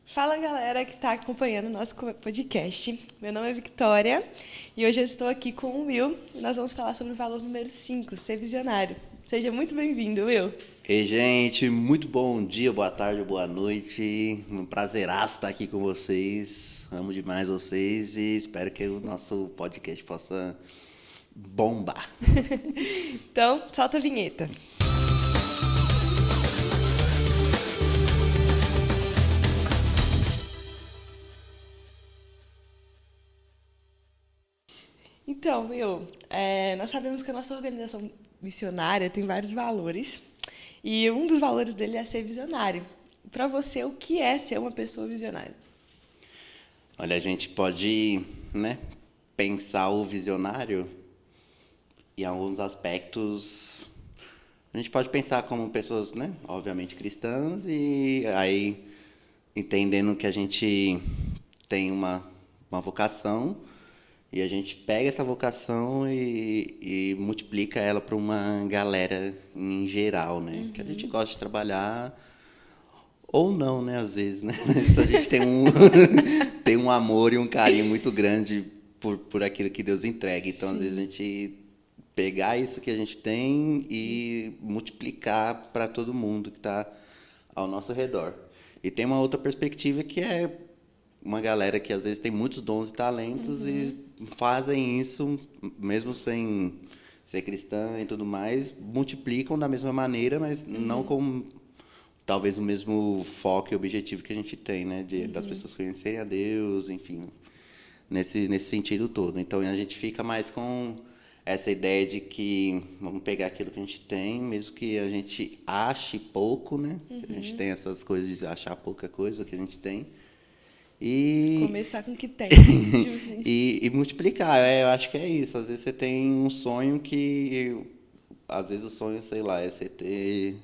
Fala galera que está acompanhando o nosso podcast. Meu nome é Victoria e hoje eu estou aqui com o Will e nós vamos falar sobre o valor número 5, ser visionário. Seja muito bem-vindo, Will. Ei, gente, muito bom dia, boa tarde, boa noite. Um prazeraço estar aqui com vocês. Amo demais vocês e espero que o nosso podcast possa bombar. Então, solta a vinheta. Então, Will, nós sabemos que a nossa organização missionária tem vários valores e um dos valores dele é ser visionário. Para você, o que é ser uma pessoa visionária? Olha, a gente pode, né, pensar o visionário em alguns aspectos. A gente pode pensar como pessoas, né, obviamente cristãs e aí entendendo que a gente tem uma vocação. E a gente pega essa vocação e multiplica ela para uma galera em geral, né? Que a gente gosta de trabalhar, ou não, né? Às vezes, né? Mas a gente tem tem um amor e um carinho muito grande por aquilo que Deus entrega. Então, às vezes, a Sim. gente pegar isso que a gente tem e multiplicar para todo mundo que está ao nosso redor. E tem uma outra perspectiva que é uma galera que às vezes tem muitos dons e talentos e fazem isso, mesmo sem ser cristã e tudo mais, multiplicam da mesma maneira, mas não com talvez o mesmo foco e objetivo que a gente tem, né? Das pessoas conhecerem a Deus, enfim, nesse sentido todo. Então a gente fica mais com essa ideia de que vamos pegar aquilo que a gente tem, mesmo que a gente ache pouco, né? A gente tem essas coisas de achar pouca coisa que a gente tem. E, Começar com o que tem. e multiplicar, eu acho que é isso. Às vezes você tem um sonho que. Às vezes o sonho, sei lá, é você ter.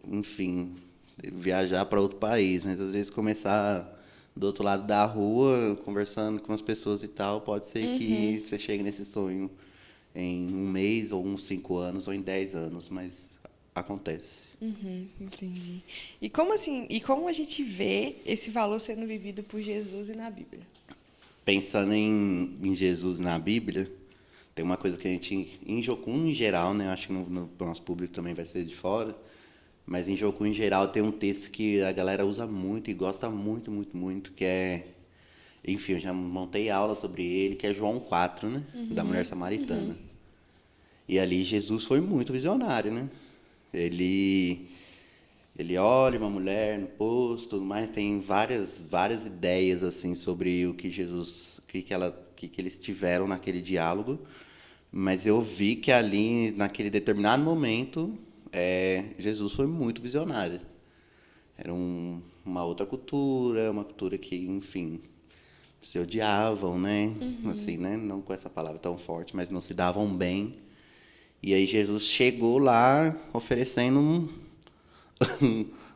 Enfim, viajar para outro país, mas às vezes começar do outro lado da rua, conversando com as pessoas e tal, pode ser que você chegue nesse sonho em um mês, ou uns 5 anos, ou em 10 anos, mas acontece. Entendi. E como assim, e como a gente vê esse valor sendo vivido por Jesus e na Bíblia? Pensando em Jesus na Bíblia, tem uma coisa que a gente, em Jocum em geral, né? Acho que no nosso público também vai ser de fora, mas em Jocum em geral tem um texto que a galera usa muito e gosta muito, muito, muito, que é, enfim, eu já montei aula sobre ele, que é João 4, né? Da mulher samaritana. E ali Jesus foi muito visionário, né? Ele ele olha uma mulher no poço, tudo mais, tem várias ideias assim sobre o que Jesus, que eles tiveram naquele diálogo, mas eu vi que ali naquele determinado momento, Jesus foi muito visionário. Era uma outra cultura, uma cultura que, enfim, se odiavam, né? Assim, né? Não com essa palavra tão forte, mas não se davam bem. E aí Jesus chegou lá oferecendo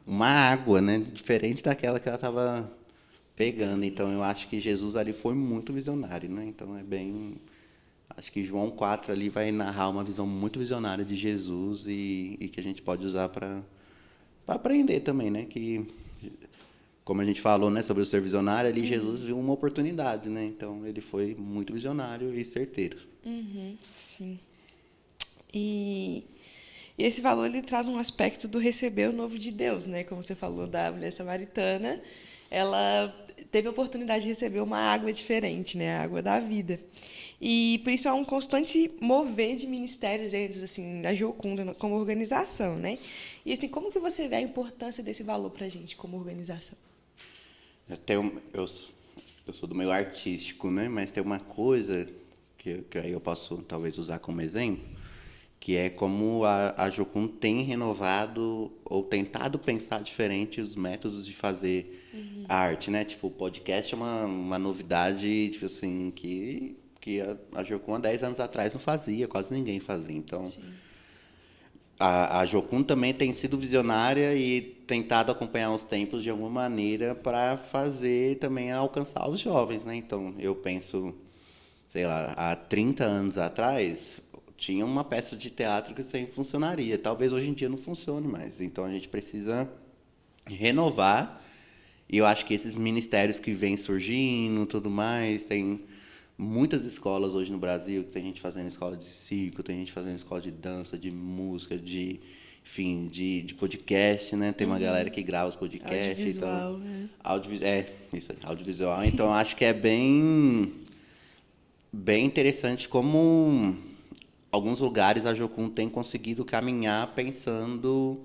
uma água, né? Diferente daquela que ela estava pegando. Então eu acho que Jesus ali foi muito visionário, né? Então é bem. Acho que João 4 ali vai narrar uma visão muito visionária de Jesus e que a gente pode usar para aprender também, né? Que, como a gente falou, né, sobre o ser visionário, ali Jesus viu uma oportunidade, né? Então ele foi muito visionário e certeiro. Sim. E, e esse valor ele traz um aspecto do receber o novo de Deus, né? Como você falou da mulher samaritana, ela teve a oportunidade de receber uma água diferente, né? A água da vida. E por isso é um constante mover de ministérios dentro assim da Jocunda como organização, né? E assim, como que você vê a importância desse valor para a gente como organização? Eu sou do meio artístico, né? Mas tem uma coisa que aí eu posso talvez usar como exemplo, que é como a Jocum tem renovado ou tentado pensar diferente os métodos de fazer a arte, né? Tipo, o podcast é uma novidade, tipo assim, que a Jocum há 10 anos atrás não fazia, quase ninguém fazia. Então, Sim. a Jocum também tem sido visionária e tentado acompanhar os tempos de alguma maneira para fazer também alcançar os jovens, né? Então, eu penso, sei lá, há 30 anos atrás, tinha uma peça de teatro que sempre funcionaria. Talvez hoje em dia não funcione mais. Então, a gente precisa renovar E eu acho que esses ministérios que vêm surgindo, tudo mais, tem muitas escolas hoje no Brasil, que tem gente fazendo escola de circo, tem gente fazendo escola de dança, de música, enfim, de podcast, né? Tem uma galera que grava os podcasts. Audiovisual, Então, isso aí, audiovisual. Então, acho que é bem interessante como alguns lugares a Jocum tem conseguido caminhar pensando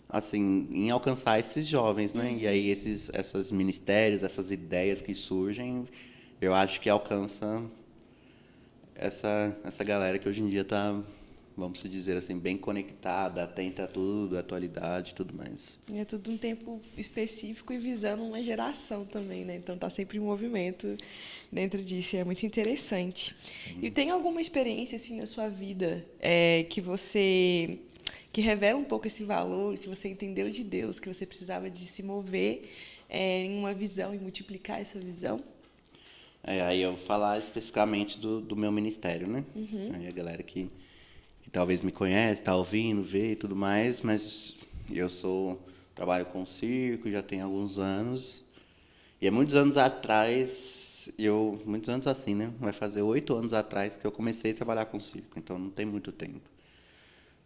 assim em alcançar esses jovens, né? E aí esses ministérios, essas ideias que surgem, eu acho que alcança essa galera que hoje em dia está, vamos dizer assim, bem conectada, atenta a tudo, a atualidade e tudo mais. É tudo um tempo específico e visando uma geração também, né? Então tá sempre em movimento dentro disso, e é muito interessante. E tem alguma experiência assim na sua vida que revela um pouco esse valor, que você entendeu de Deus, que você precisava de se mover em uma visão e multiplicar essa visão? Aí eu vou falar especificamente do meu ministério, né? Aí a galera que talvez me conhece, está ouvindo, vê e tudo mais, mas trabalho com circo já tem alguns anos. E há muitos anos atrás, muitos anos assim, né? Vai fazer 8 anos atrás que eu comecei a trabalhar com circo, então não tem muito tempo.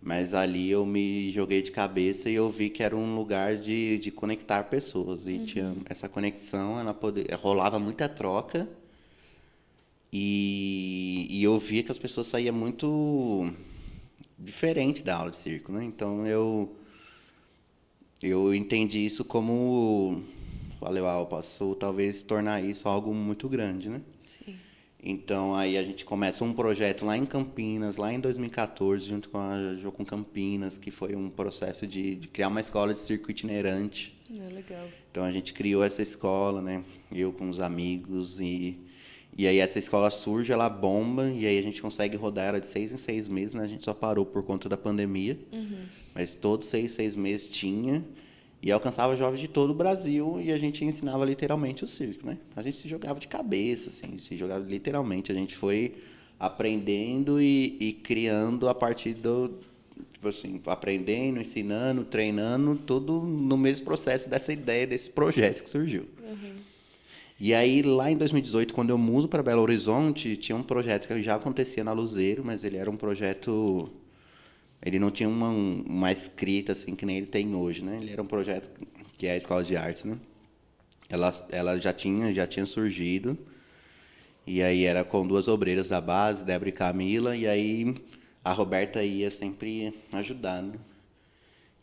Mas ali eu me joguei de cabeça e eu vi que era um lugar de conectar pessoas. E tinha essa conexão, rolava muita troca. E eu via que as pessoas saíam muito diferente da aula de circo, né? Então eu entendi isso como, falei, eu posso talvez tornar isso algo muito grande, né? Sim. Então aí a gente começa um projeto lá em Campinas, lá em 2014, junto com a Jocum Campinas, que foi um processo de criar uma escola de circo itinerante. Legal. Então a gente criou essa escola, né? Eu com os amigos e aí essa escola surge, ela bomba, e aí a gente consegue rodar ela de 6 em 6 meses, né? A gente só parou por conta da pandemia, mas todos 6 meses tinha, e alcançava jovens de todo o Brasil, e a gente ensinava literalmente o circo, né? A gente se jogava de cabeça, assim, se jogava literalmente, a gente foi aprendendo e criando a partir tipo assim, aprendendo, ensinando, treinando, tudo no mesmo processo dessa ideia, desse projeto que surgiu. E aí, lá em 2018, quando eu mudo para Belo Horizonte, tinha um projeto que já acontecia na Luzeiro, mas ele era um projeto... Ele não tinha uma escrita assim que nem ele tem hoje, né? Ele era um projeto que é a Escola de Artes, né? Ela já tinha surgido, e aí era com 2 obreiras da base, Débora e Camila, e aí a Roberta ia sempre ajudar, né?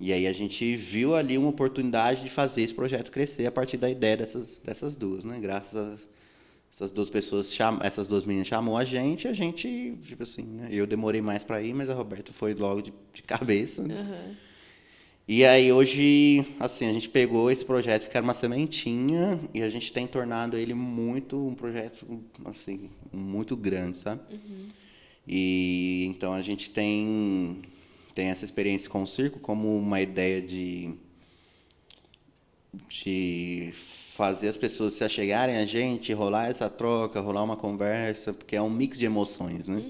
E aí a gente viu ali uma oportunidade de fazer esse projeto crescer a partir da ideia dessas duas, né? Graças a essas 2 pessoas, essas 2 meninas chamou a gente, tipo assim, né? Eu demorei mais para ir, mas a Roberta foi logo de cabeça. Né? E aí hoje, assim, a gente pegou esse projeto que era uma sementinha e a gente tem tornado ele um projeto, assim, muito grande, sabe? E então a gente tem essa experiência com o circo como uma ideia de fazer as pessoas se achegarem a gente, rolar essa troca, rolar uma conversa, porque é um mix de emoções, né?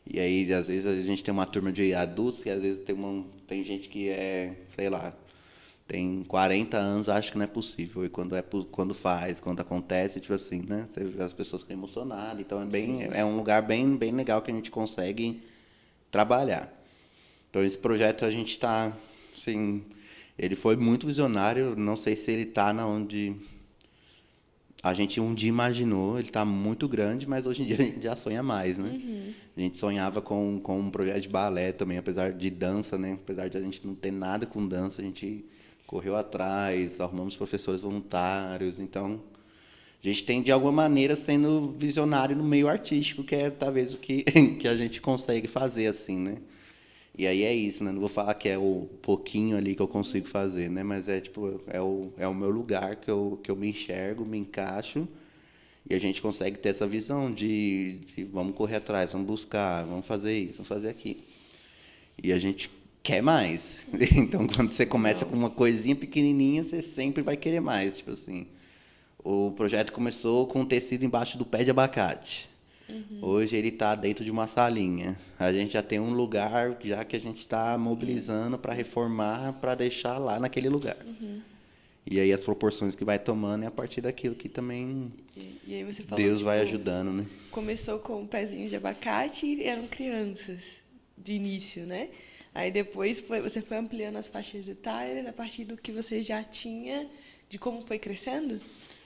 E aí, às vezes, a gente tem uma turma de adultos que, às vezes, tem gente que sei lá, tem 40 anos, acho que não é possível. E quando acontece, tipo assim, né? As pessoas ficam emocionadas. Então, é um lugar bem, bem legal que a gente consegue trabalhar. Então, esse projeto a gente está, assim, ele foi muito visionário. Não sei se ele está na onde a gente um dia imaginou. Ele está muito grande, mas hoje em dia a gente já sonha mais, né? A gente sonhava com um projeto de balé também, apesar de dança, né? Apesar de a gente não ter nada com dança, a gente correu atrás, arrumamos professores voluntários. Então, a gente tem, de alguma maneira, sendo visionário no meio artístico, que é talvez o que a gente consegue fazer, assim, né? E aí é isso, né? Não vou falar que é o pouquinho ali que eu consigo fazer, né? Mas é o meu lugar que eu me enxergo, me encaixo. E a gente consegue ter essa visão de vamos correr atrás, vamos buscar, vamos fazer isso, vamos fazer aquilo. E a gente quer mais. Então, quando você começa com uma coisinha pequenininha, você sempre vai querer mais. Tipo assim, o projeto começou com um tecido embaixo do pé de abacate. Hoje ele está dentro de uma salinha. A gente já tem um lugar já que a gente está mobilizando para reformar, para deixar lá naquele lugar. E aí as proporções que vai tomando é a partir daquilo que também E aí você falou, Deus tipo, vai ajudando, né? começou com um pezinho de abacate e eram crianças de início, né? Aí depois você foi ampliando as faixas etárias a partir do que você já tinha, de como foi crescendo?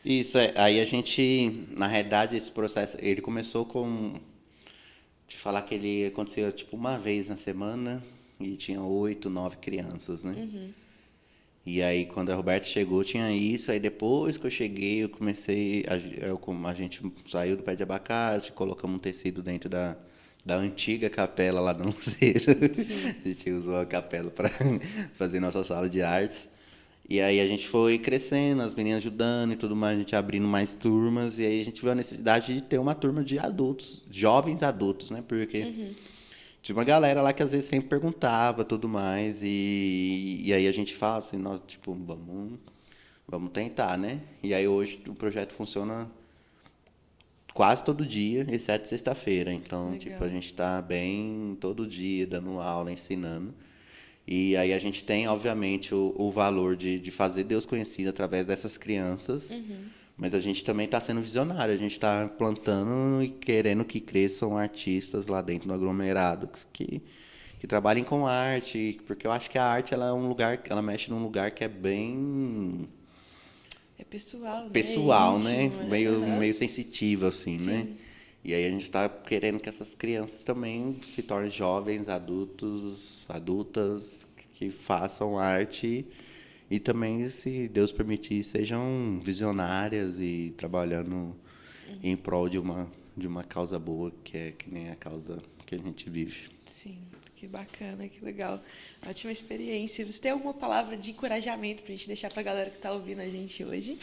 Isso, aí a gente, na realidade, esse processo, ele começou com, te falar que ele acontecia tipo uma vez na semana e tinha 8, 9 crianças, né? E aí, quando a Roberta chegou, tinha isso. Aí, depois que eu cheguei, eu comecei... A gente saiu do pé de abacate, colocamos um tecido dentro da antiga capela lá do Luceiro. A gente usou a capela para fazer nossa sala de artes. E aí, a gente foi crescendo, as meninas ajudando e tudo mais, a gente abrindo mais turmas. E aí, a gente viu a necessidade de ter uma turma de adultos, jovens adultos, né? Porque... Tinha uma galera lá que às vezes sempre perguntava tudo mais, e aí a gente fala assim, nós, tipo, vamos tentar, né? E aí hoje o projeto funciona quase todo dia, exceto sexta-feira. Então, Legal. tipo, a gente está bem todo dia, dando aula, ensinando. E aí a gente tem, obviamente, o valor de fazer Deus conhecido através dessas crianças. Mas a gente também está sendo visionário, a gente está plantando e querendo que cresçam artistas lá dentro do aglomerado que trabalhem com arte, porque eu acho que a arte ela é um lugar, ela mexe num lugar que é bem É pessoal, né? pessoal, Íntimo, né? Meio, Aham. meio sensitivo, assim, né? Sim. E aí a gente está querendo que essas crianças também se tornem jovens, adultos, adultas, que façam arte e também, se Deus permitir, sejam visionárias e trabalhando em prol de uma causa boa, que é que nem a causa que a gente vive. Sim, que bacana, que legal. Ótima experiência. Você tem alguma palavra de encorajamento pra gente deixar pra galera que tá ouvindo a gente hoje?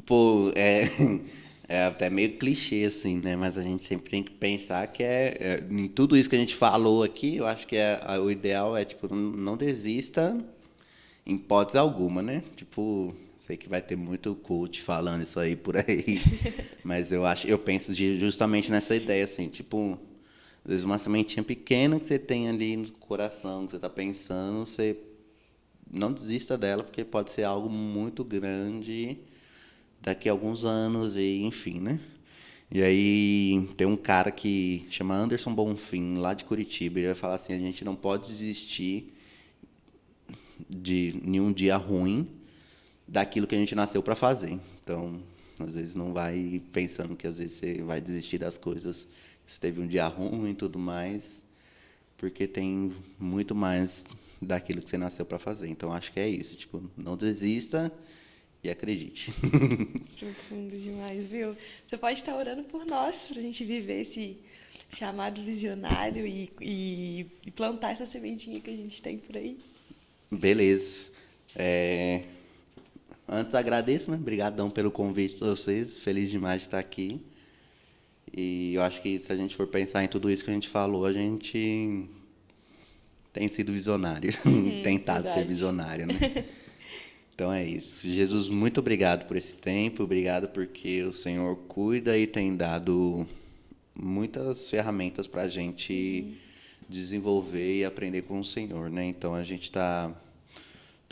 Pô, é até meio clichê, assim, né? Mas a gente sempre tem que pensar que em tudo isso que a gente falou aqui, eu acho que o ideal é, tipo, não desista em hipótese alguma, né? Tipo, sei que vai ter muito coach falando isso aí por aí, mas eu penso justamente nessa ideia, assim, tipo, às vezes uma sementinha pequena que você tem ali no coração, que você está pensando, você não desista dela, porque pode ser algo muito grande daqui a alguns anos, e enfim, né? E aí tem um cara que chama Anderson Bonfim, lá de Curitiba, ele vai falar assim, a gente não pode desistir de nenhum dia ruim daquilo que a gente nasceu para fazer. Então, às vezes não vai pensando que às vezes você vai desistir das coisas, se teve um dia ruim e tudo mais, porque tem muito mais daquilo que você nasceu para fazer. Então, acho que é isso, tipo, não desista e acredite. Profundo demais, viu? Você pode estar orando por nós, pra gente viver esse chamado visionário e plantar essa sementinha que a gente tem por aí. Beleza. Antes agradeço, né? Obrigadão pelo convite de vocês. Feliz demais de estar aqui. E eu acho que se a gente for pensar em tudo isso que a gente falou, a gente tem sido visionário. Tentado ser verdade. visionário, né? Então é isso. Jesus, muito obrigado por esse tempo. Obrigado porque o Senhor cuida e tem dado muitas ferramentas para a gente desenvolver e aprender com o Senhor, né? Então a gente está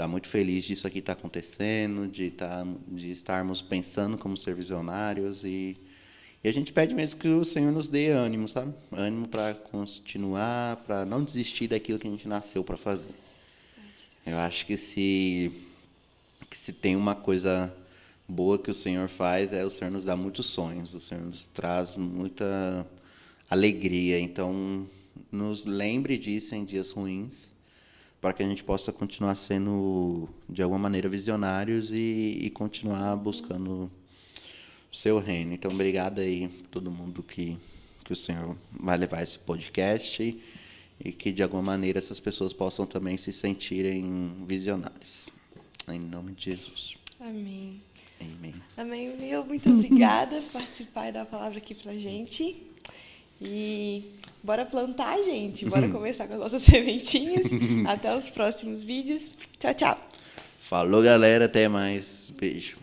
muito feliz disso aqui estar acontecendo, de estarmos pensando como ser visionários e a gente pede mesmo que o Senhor nos dê ânimo, sabe? Ânimo para continuar, para não desistir daquilo que a gente nasceu para fazer. Eu acho que se tem uma coisa boa que o Senhor faz, o Senhor nos dá muitos sonhos, o Senhor nos traz muita alegria. Então, nos lembre disso em dias ruins, para que a gente possa continuar sendo, de alguma maneira, visionários e continuar buscando o seu reino. Então, obrigado aí a todo mundo que o Senhor vai levar esse podcast e que, de alguma maneira, essas pessoas possam também se sentirem visionários. Em nome de Jesus. Amém. Amém. Amém, Will. Muito obrigada por participar e dar a palavra aqui pra gente. E bora plantar, gente. Bora começar com as nossas sementinhas. Até os próximos vídeos. Tchau, tchau. Falou, galera. Até mais. Beijo.